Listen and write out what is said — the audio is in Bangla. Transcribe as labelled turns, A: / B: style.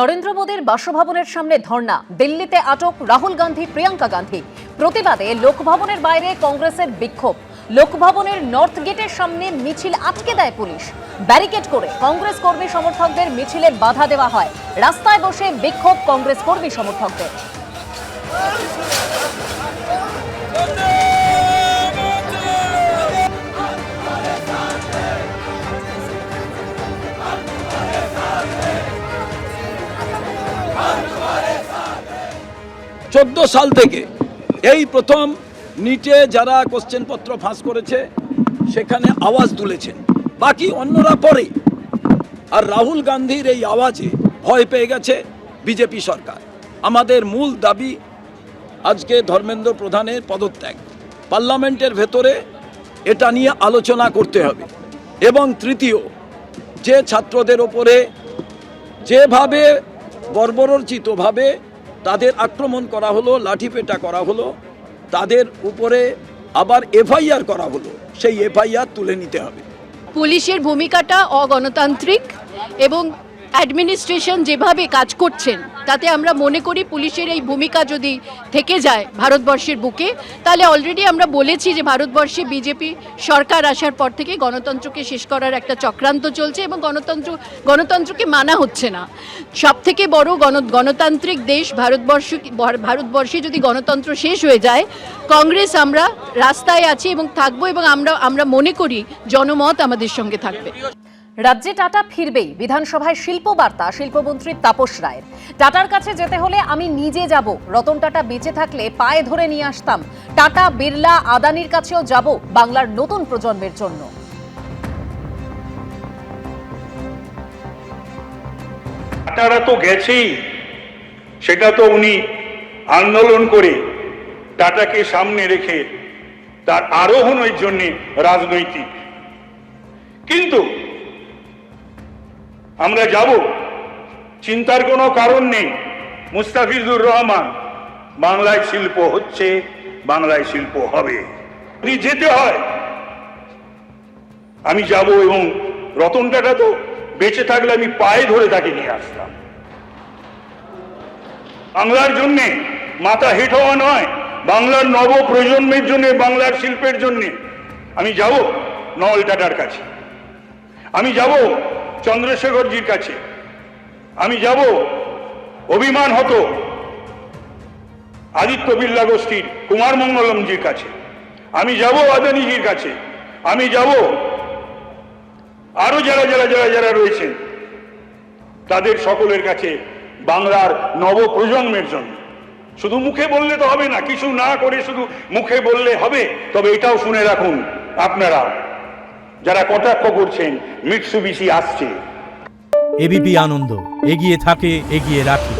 A: নরেন্দ্র মোদীর বাসভবনের সামনে ধর্ণা, দিল্লিতে আটক রাহুল গান্ধী, প্রিয়াঙ্কা গান্ধী। প্রতিবাদে লোকভবনের বাইরে কংগ্রেসের বিক্ষোভ। লোকভবনের নর্থ গেটের সামনে মিছিল আটকে দেয় পুলিশ। ব্যারিকেড করে কংগ্রেস কর্মী সমর্থকদের মিছিলে বাধা দেওয়া হয়। রাস্তায় বসে বিক্ষোভ কংগ্রেস কর্মী সমর্থকদের।
B: 14 সাল থেকে এই প্রথম নিটে যারা কোশ্চেন পত্র ফাঁস করেছে সেখানে আওয়াজ তুলেছেন, বাকি অন্যরা পরে। আর রাহুল গান্ধীর এই আওয়াজে ভয় পেয়ে গেছে বিজেপি সরকার। আমাদের মূল দাবি আজকে ধর্মেন্দ্র প্রধানের পদত্যাগ। পার্লামেন্টের ভেতরে এটা নিয়ে আলোচনা করতে হবে। এবং তৃতীয়, যে ছাত্রদের ওপরে যেভাবে বর্বরোচিতভাবে তাদের আক্রমণ করা হলো, লাঠিপেটা করা হলো, তাদের উপরে আবার এফআইআর করা হলো, সেই এফআইআর তুলে নিতে হবে।
C: পুলিশের ভূমিকাটা অগণতান্ত্রিক এবং অ্যাডমিনিস্ট্রেশন যেভাবে কাজ করছেন তাতে আমরা মনে করি পুলিশের এই ভূমিকা যদি থেকে যায় ভারতবর্ষের বুকে, তাহলে অলরেডি আমরা বলেছি যে ভারতবর্ষে বিজেপি সরকার আসার পর থেকে গণতন্ত্রকে শেষ করার একটা চক্রান্ত চলছে এবং গণতন্ত্রকে মানা হচ্ছে না। সব থেকে বড় গণতান্ত্রিক দেশ ভারতবর্ষে যদি গণতন্ত্র শেষ হয়ে যায়, কংগ্রেস আমরা রাস্তায় আছি এবং থাকবো, এবং আমরা মনে করি জনমত আমাদের সঙ্গে থাকবে।
A: রাজ্যে টাটা ফিরবেই, বিধানসভায় শিল্প বার্তা শিল্পমন্ত্রী তাপস রায়ের। টাটার কাছে যেতে হলে আমি নিজে যাব, রতন টাটা বেঁচে থাকলে পায়ে ধরে নিয়ে আসতাম। টাটা, বিড়লা, আদানির কাছেও যাব বাংলার নতুন প্রজন্মের জন্য।
D: টাটারা তো গেছেই, সেটা তো উনি আন্দোলন করে টাটাকে সামনে রেখে তার আরোহণের জন্য রাজনৈতিক। কিন্তু আমরা যাব, চিন্তার কোনো কারণ নেই। মুস্তাফিজুর রহমান, বাংলায় শিল্প হচ্ছে, বাংলায় শিল্প হবে। যদি যেতে হয় আমি যাব, এবং রতন টাটা তো বেঁচে থাকলে আমি পায়ে ধরে তাকে নিয়ে আসতাম। বাংলার জন্যে মাথা হেঁট হওয়া নয়, বাংলার নব প্রজন্মের জন্য, বাংলার শিল্পের জন্য আমি যাব নল টাটার কাছে, আমি যাব চন্দ্রশেখরজির কাছে, আমি যাব অভিমান হতো আদিত্য বিড়লা গোষ্ঠীর কুমার মঙ্গলমজির কাছে, আমি যাব আদানিজির কাছে, আমি যাব আরো যারা রয়েছেন তাদের সকলের কাছে, বাংলার নব প্রজন্মের জন্য। শুধু মুখে বললে তো হবে না, কিছু না করে শুধু মুখে বললে হবে। তবে এটাও শুনে রাখুন আপনারা যারা কটাক্ষ করছেন, মিৎসুবিশি আসছে।
E: এবিপি আনন্দ, এগিয়ে থাকে, এগিয়ে রাখে।